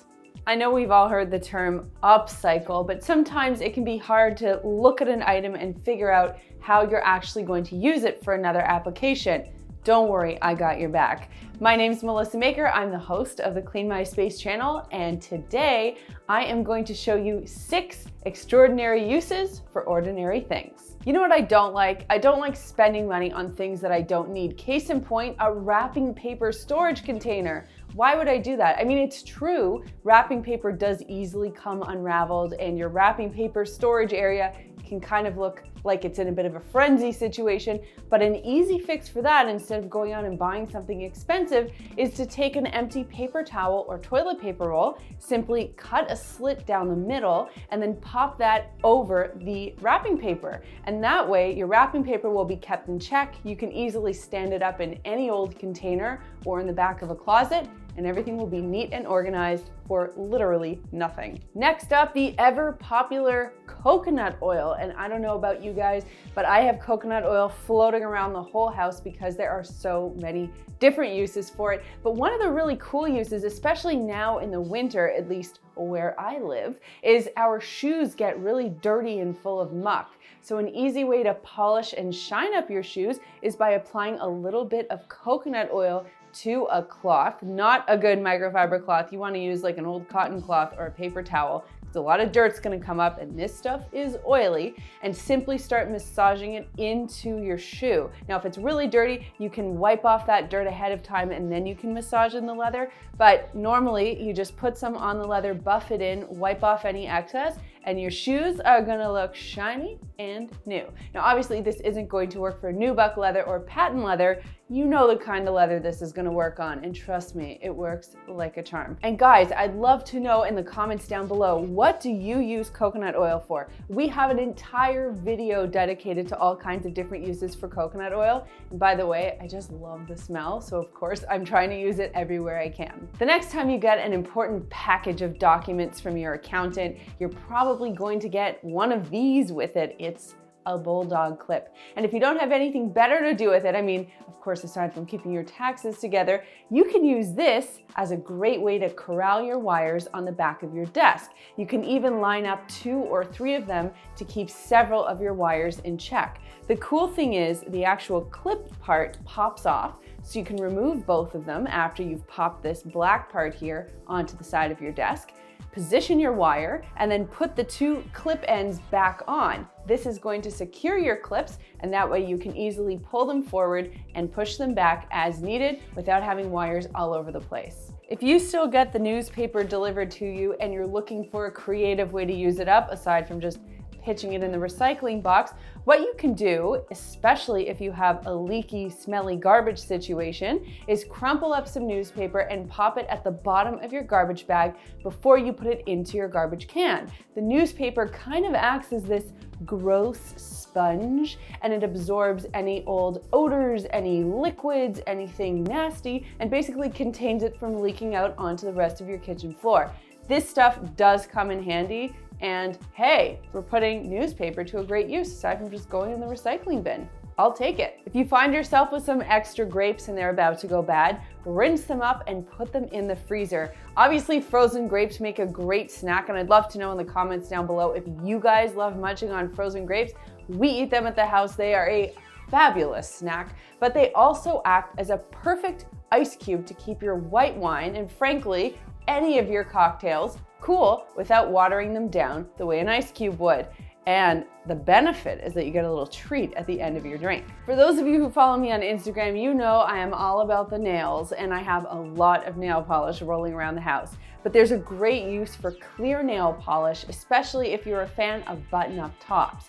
I know we've all heard the term upcycle, but sometimes it can be hard to look at an item and figure out how you're actually going to use it for another application. Don't worry, I got your back. My name's Melissa Maker. I'm the host of the Clean My Space channel, and today I am going to show you 6 extraordinary uses for ordinary things. You know what I don't like? I don't like spending money on things that I don't need. Case in point, a wrapping paper storage container. Why would I do that? I mean, it's true, wrapping paper does easily come unraveled, and your wrapping paper storage area can kind of look like it's in a bit of a frenzy situation, but an easy fix for that, instead of going out and buying something expensive, is to take an empty paper towel or toilet paper roll, simply cut a slit down the middle, and then pop that over the wrapping paper. And that way, your wrapping paper will be kept in check. You can easily stand it up in any old container or in the back of a closet, and everything will be neat and organized for literally nothing. Next up, the ever popular coconut oil. And I don't know about you guys, but I have coconut oil floating around the whole house because there are so many different uses for it. But one of the really cool uses, especially now in the winter, at least where I live, is our shoes get really dirty and full of muck. So an easy way to polish and shine up your shoes is by applying a little bit of coconut oil to a cloth, not a good microfiber cloth. You want to use like an old cotton cloth or a paper towel. A lot of dirt's going to come up, and this stuff is oily, and simply start massaging it into your shoe. Now, if it's really dirty, you can wipe off that dirt ahead of time and then you can massage in the leather. But normally you just put some on the leather, buff it in, wipe off any excess, and your shoes are gonna look shiny and new. Now, obviously this isn't going to work for nubuck leather or patent leather. You know the kind of leather this is gonna work on, and trust me, it works like a charm. And guys, I'd love to know in the comments down below, what do you use coconut oil for? We have an entire video dedicated to all kinds of different uses for coconut oil. And by the way, I just love the smell, so of course I'm trying to use it everywhere I can. The next time you get an important package of documents from your accountant, you're probably going to get one of these with it. It's a bulldog clip. And if you don't have anything better to do with it, I mean, of course, aside from keeping your taxes together, you can use this as a great way to corral your wires on the back of your desk. You can even line up 2 or 3 of them to keep several of your wires in check. The cool thing is the actual clip part pops off, so you can remove both of them after you've popped this black part here onto the side of your desk. Position your wire and then put the 2 clip ends back on. This is going to secure your clips, and that way you can easily pull them forward and push them back as needed without having wires all over the place. If you still get the newspaper delivered to you and you're looking for a creative way to use it up, aside from just pitching it in the recycling box, what you can do, especially if you have a leaky, smelly garbage situation, is crumple up some newspaper and pop it at the bottom of your garbage bag before you put it into your garbage can. The newspaper kind of acts as this gross sponge, and it absorbs any old odors, any liquids, anything nasty, and basically contains it from leaking out onto the rest of your kitchen floor. This stuff does come in handy, and hey, we're putting newspaper to a great use aside from just going in the recycling bin. I'll take it. If you find yourself with some extra grapes and they're about to go bad, rinse them up and put them in the freezer. Obviously, frozen grapes make a great snack, and I'd love to know in the comments down below if you guys love munching on frozen grapes. We eat them at the house. They are a fabulous snack, but they also act as a perfect ice cube to keep your white wine, and frankly, any of your cocktails, cool without watering them down the way an ice cube would. And the benefit is that you get a little treat at the end of your drink. For those of you who follow me on Instagram, you know I am all about the nails, and I have a lot of nail polish rolling around the house. But there's a great use for clear nail polish, especially if you're a fan of button-up tops.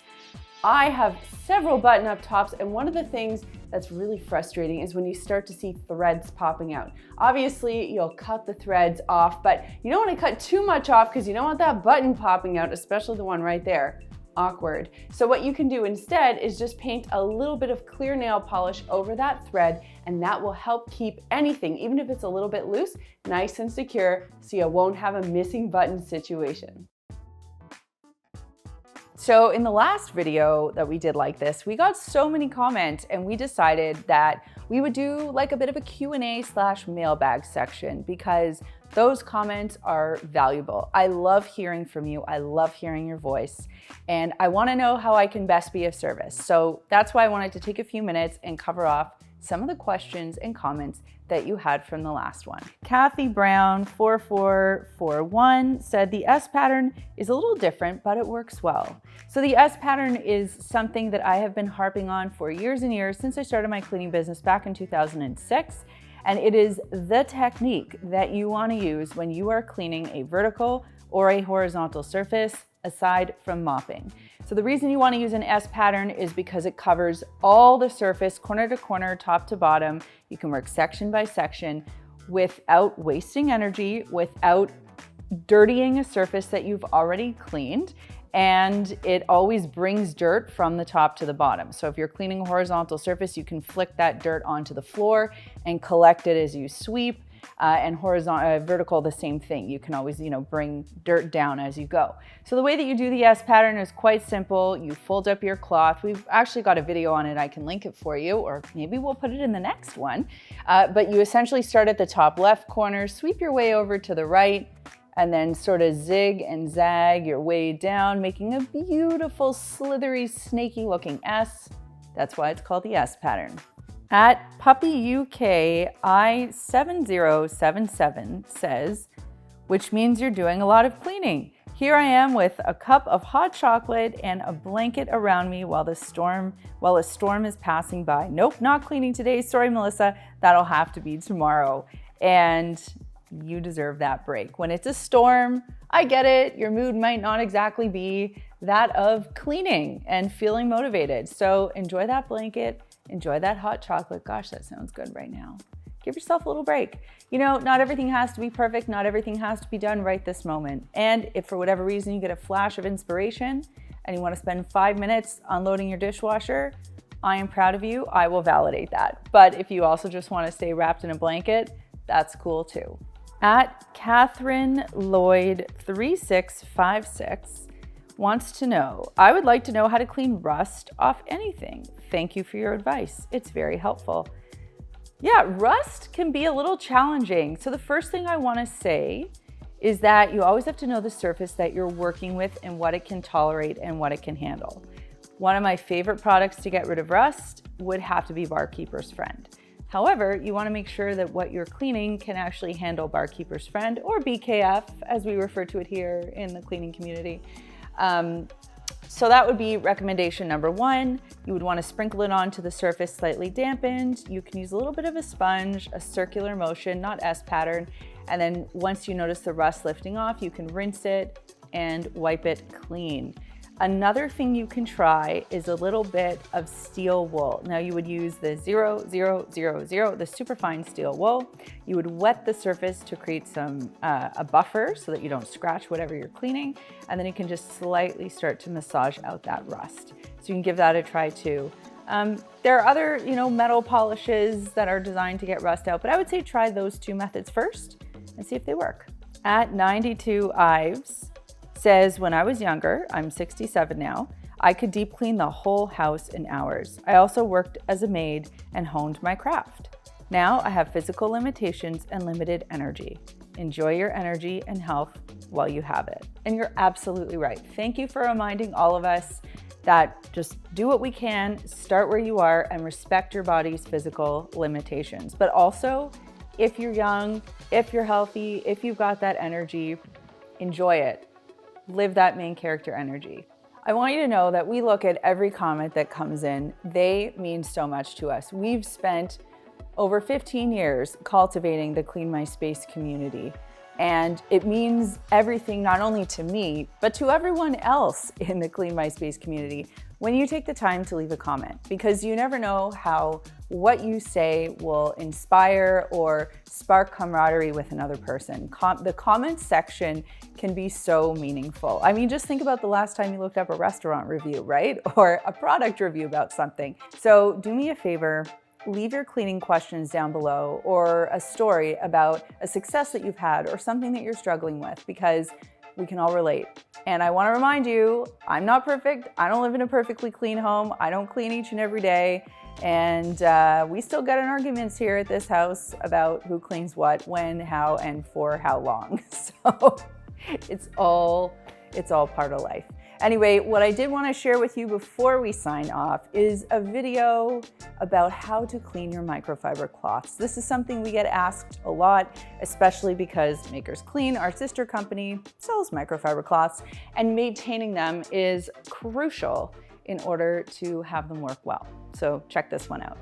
I have several button-up tops, and one of the things that's really frustrating is when you start to see threads popping out. Obviously, you'll cut the threads off, but you don't want to cut too much off because you don't want that button popping out, especially the one right there. Awkward. So what you can do instead is just paint a little bit of clear nail polish over that thread, and that will help keep anything, even if it's a little bit loose, nice and secure, so you won't have a missing button situation. So in the last video that we did like this, we got so many comments, and we decided that we would do like a bit of a Q&A/mailbag section because those comments are valuable. I love hearing from you. I love hearing your voice, and I want to know how I can best be of service. So that's why I wanted to take a few minutes and cover off some of the questions and comments that you had from the last one. Kathy Brown 4441 said the S pattern is a little different, but it works well. So the S pattern is something that I have been harping on for years and years since I started my cleaning business back in 2006. And it is the technique that you want to use when you are cleaning a vertical or a horizontal surface aside from mopping. So the reason you want to use an S pattern is because it covers all the surface, corner to corner, top to bottom. You can work section by section without wasting energy, without dirtying a surface that you've already cleaned. And it always brings dirt from the top to the bottom. So if you're cleaning a horizontal surface, you can flick that dirt onto the floor and collect it as you sweep. And vertical, the same thing. You can always, bring dirt down as you go. So the way that you do the S pattern is quite simple. You fold up your cloth. We've actually got a video on it. I can link it for you, or maybe we'll put it in the next one. But you essentially start at the top left corner, sweep your way over to the right, and then sort of zig and zag your way down, making a beautiful, slithery, snaky looking S. That's why it's called the S pattern. At Puppy UK I7077 says, which means you're doing a lot of cleaning. Here I am with a cup of hot chocolate and a blanket around me while a storm is passing by. Nope, not cleaning today. Sorry, Melissa, that'll have to be tomorrow. And you deserve that break. When it's a storm, I get it. Your mood might not exactly be that of cleaning and feeling motivated. So enjoy that blanket. Enjoy that hot chocolate. Gosh, that sounds good right now. Give yourself a little break. Not everything has to be perfect. Not everything has to be done right this moment. And if for whatever reason you get a flash of inspiration and you want to spend 5 minutes unloading your dishwasher, I am proud of you. I will validate that. But if you also just want to stay wrapped in a blanket, that's cool too. At Catherine Lloyd 3656 wants to know, I would like to know how to clean rust off anything. Thank you for your advice. It's very helpful. Yeah, rust can be a little challenging. So the first thing I want to say is that you always have to know the surface that you're working with and what it can tolerate and what it can handle. One of my favorite products to get rid of rust would have to be Barkeeper's Friend. However, you want to make sure that what you're cleaning can actually handle Barkeeper's Friend, or BKF as we refer to it here in the cleaning community. So that would be recommendation number one. You would want to sprinkle it onto the surface slightly dampened. You can use a little bit of a sponge, a circular motion, not S pattern. And then once you notice the rust lifting off, you can rinse it and wipe it clean. Another thing you can try is a little bit of steel wool. Now you would use the 0000, the superfine steel wool. You would wet the surface to create some a buffer so that you don't scratch whatever you're cleaning, and then you can just slightly start to massage out that rust. So you can give that a try too. There are other, metal polishes that are designed to get rust out, but I would say try those two methods first and see if they work. At 92 Ives says, when I was younger, I'm 67 now, I could deep clean the whole house in hours. I also worked as a maid and honed my craft. Now I have physical limitations and limited energy. Enjoy your energy and health while you have it. And you're absolutely right. Thank you for reminding all of us that just do what we can, start where you are, and respect your body's physical limitations. But also, if you're young, if you're healthy, if you've got that energy, enjoy it. Live that main character energy. I want you to know that we look at every comment that comes in. They mean so much to us. We've spent over 15 years cultivating the Clean My Space community. And it means everything, not only to me, but to everyone else in the Clean My Space community when you take the time to leave a comment, because you never know how what you say will inspire or spark camaraderie with another person. The comment section can be so meaningful. I mean, just think about the last time you looked up a restaurant review, right? Or a product review about something. So do me a favor, leave your cleaning questions down below, or a story about a success that you've had or something that you're struggling with, because we can all relate. And I want to remind you, I'm not perfect. I don't live in a perfectly clean home. I don't clean each and every day. And we still get in arguments here at this house about who cleans what, when, how, and for how long. So it's all part of life. Anyway, what I did want to share with you before we sign off is a video about how to clean your microfiber cloths. This is something we get asked a lot, especially because Makers Clean, our sister company, sells microfiber cloths, and maintaining them is crucial in order to have them work well. So check this one out.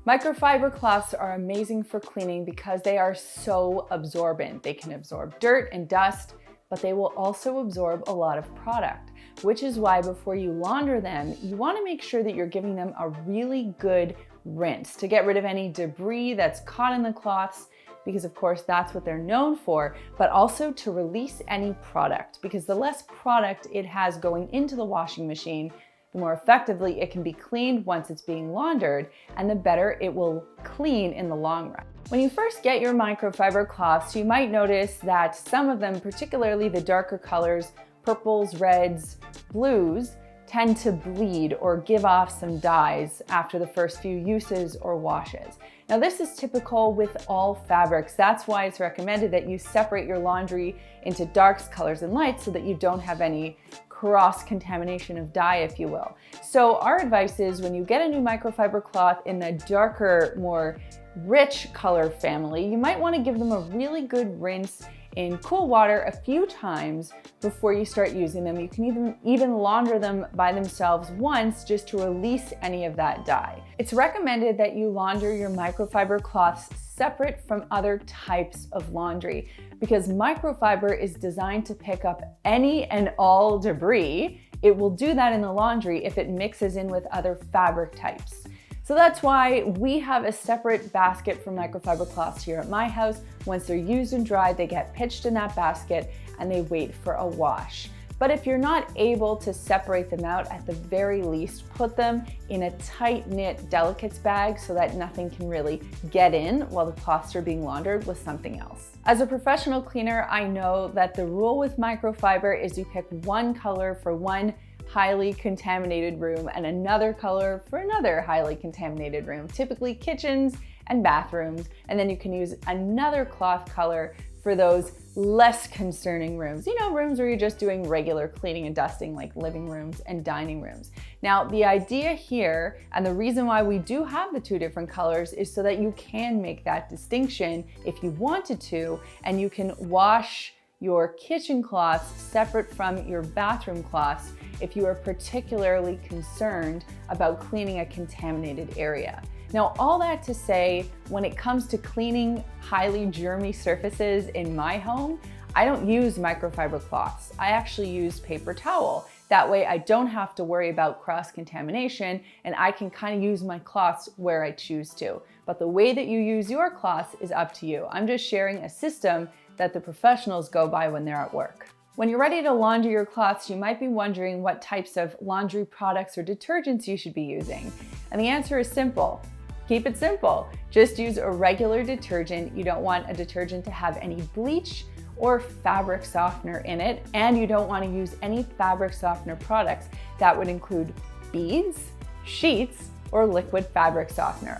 Microfiber cloths are amazing for cleaning because they are so absorbent. They can absorb dirt and dust, but they will also absorb a lot of product, which is why before you launder them, you want to make sure that you're giving them a really good rinse to get rid of any debris that's caught in the cloths, because of course that's what they're known for, but also to release any product, because the less product it has going into the washing machine, the more effectively it can be cleaned once it's being laundered, and the better it will clean in the long run. When you first get your microfiber cloths, you might notice that some of them, particularly the darker colors, purples, reds, blues, tend to bleed or give off some dyes after the first few uses or washes. Now this is typical with all fabrics. That's why it's recommended that you separate your laundry into darks, colors, and lights so that you don't have any cross-contamination of dye, if you will. So our advice is when you get a new microfiber cloth in the darker, more rich color family, you might want to give them a really good rinse in cool water a few times before you start using them. You can even launder them by themselves once just to release any of that dye. It's recommended that you launder your microfiber cloths separate from other types of laundry, because microfiber is designed to pick up any and all debris. It will do that in the laundry if it mixes in with other fabric types. So that's why we have a separate basket for microfiber cloths here at my house. Once they're used and dried, they get pitched in that basket and they wait for a wash. But if you're not able to separate them out, at the very least, put them in a tight-knit delicates bag so that nothing can really get in while the cloths are being laundered with something else. As a professional cleaner, I know that the rule with microfiber is you pick one color for one highly contaminated room and another color for another highly contaminated room, typically kitchens and bathrooms, and then you can use another cloth color for those less concerning rooms. You know, rooms where you're just doing regular cleaning and dusting, like living rooms and dining rooms. Now, the idea here, and the reason why we do have the two different colors, is so that you can make that distinction if you wanted to, and you can wash your kitchen cloths separate from your bathroom cloths if you are particularly concerned about cleaning a contaminated area. Now, all that to say, when it comes to cleaning highly germy surfaces in my home, I don't use microfiber cloths. I actually use paper towel That way I don't have to worry about cross-contamination and I can kind of use my cloths where I choose to. But the way that you use your cloths is up to you. I'm just sharing a system that the professionals go by when they're at work. When you're ready to launder your cloths, you might be wondering what types of laundry products or detergents you should be using. And the answer is simple. Keep it simple. Just use a regular detergent. You don't want a detergent to have any bleach or fabric softener in it, and you don't want to use any fabric softener products that would include beads, sheets, or liquid fabric softener.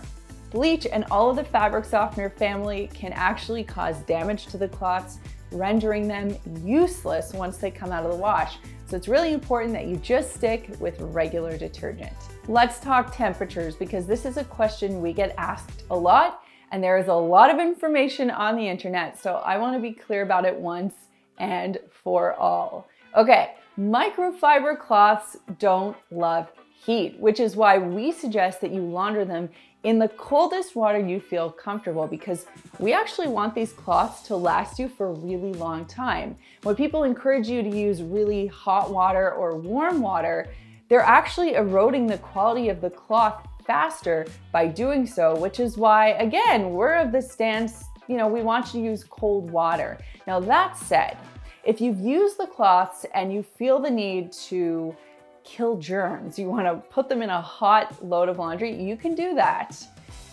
Bleach and all of the fabric softener family can actually cause damage to the cloths, rendering them useless once they come out of the wash. So it's really important that you just stick with regular detergent. Let's talk temperatures, because this is a question we get asked a lot, and there is a lot of information on the internet, so I want to be clear about it once and for all. Okay, microfiber cloths don't love heat, which is why we suggest that you launder them in the coldest water you feel comfortable, because we actually want these cloths to last you for a really long time. When people encourage you to use really hot water or warm water, they're actually eroding the quality of the cloth faster by doing so, which is why, again, we're of the stance, we want you to use cold water. Now that said, if you've used the cloths and you feel the need to kill germs, you want to put them in a hot load of laundry, you can do that.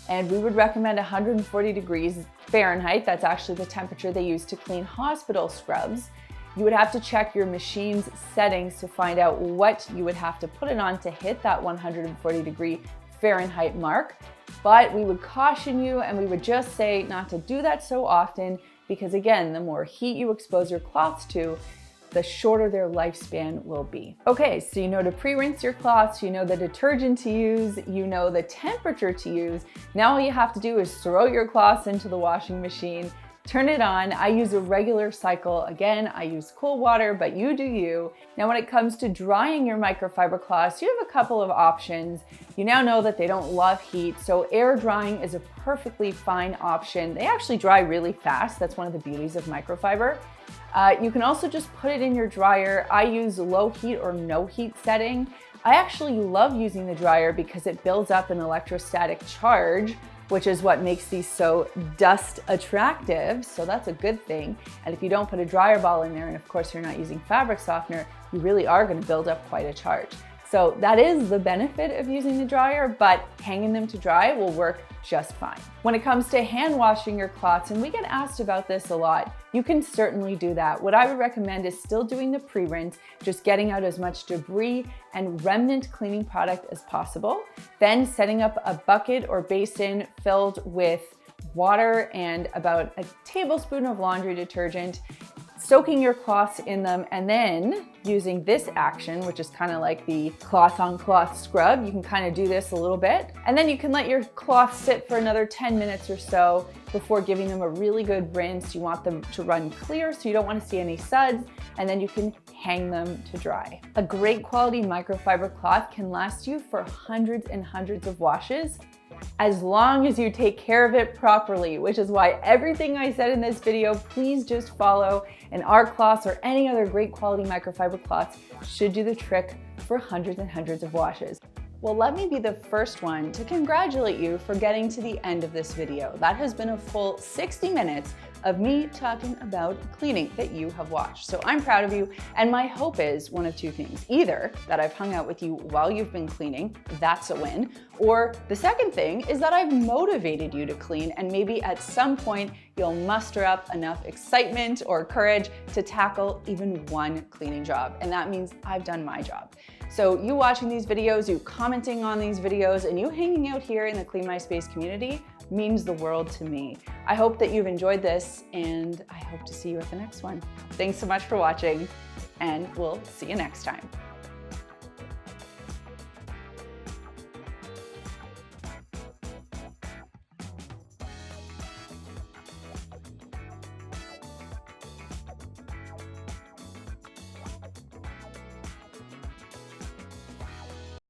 And we would recommend 140 degrees Fahrenheit. That's actually the temperature they use to clean hospital scrubs. You would have to check your machine's settings to find out what you would have to put it on to hit that 140 degree Fahrenheit mark. But we would caution you, and we would just say not to do that so often, because again, the more heat you expose your cloths to, the shorter their lifespan will be. Okay, so you know to pre-rinse your cloths, you know the detergent to use, you know the temperature to use. Now all you have to do is throw your cloths into the washing machine, turn it on. I use a regular cycle. Again, I use cool water, but you do you. Now when it comes to drying your microfiber cloths, you have a couple of options. You now know that they don't love heat, so air drying is a perfectly fine option. They actually dry really fast. That's one of the beauties of microfiber. You can also just put it in your dryer. I use low heat or no heat setting. I actually love using the dryer because it builds up an electrostatic charge, which is what makes these so dust attractive. So that's a good thing. And if you don't put a dryer ball in there, and of course you're not using fabric softener, you really are going to build up quite a charge. So that is the benefit of using the dryer, but hanging them to dry will work just fine. When it comes to hand washing your cloths, and we get asked about this a lot, you can certainly do that. What I would recommend is still doing the pre-rinse, just getting out as much debris and remnant cleaning product as possible. Then setting up a bucket or basin filled with water and about a tablespoon of laundry detergent, soaking your cloths in them, and then using this action, which is kind of like the cloth on cloth scrub. You can kind of do this a little bit, and then you can let your cloth sit for another 10 minutes or so before giving them a really good rinse. You want them to run clear, so you don't want to see any suds, and then you can hang them to dry. A great quality microfiber cloth can last you for hundreds and hundreds of washes, as long as you take care of it properly, which is why everything I said in this video, please just follow, and our cloths or any other great quality microfiber cloths should do the trick for hundreds and hundreds of washes. Well, let me be the first one to congratulate you for getting to the end of this video. That has been a full 60 minutes of me talking about cleaning that you have watched. So I'm proud of you, and my hope is one of two things. Either that I've hung out with you while you've been cleaning, that's a win, or the second thing is that I've motivated you to clean, and maybe at some point you'll muster up enough excitement or courage to tackle even one cleaning job, and that means I've done my job. So you watching these videos, you commenting on these videos, and you hanging out here in the Clean My Space community means the world to me. I hope that you've enjoyed this, and I hope to see you at the next one. Thanks so much for watching, and we'll see you next time.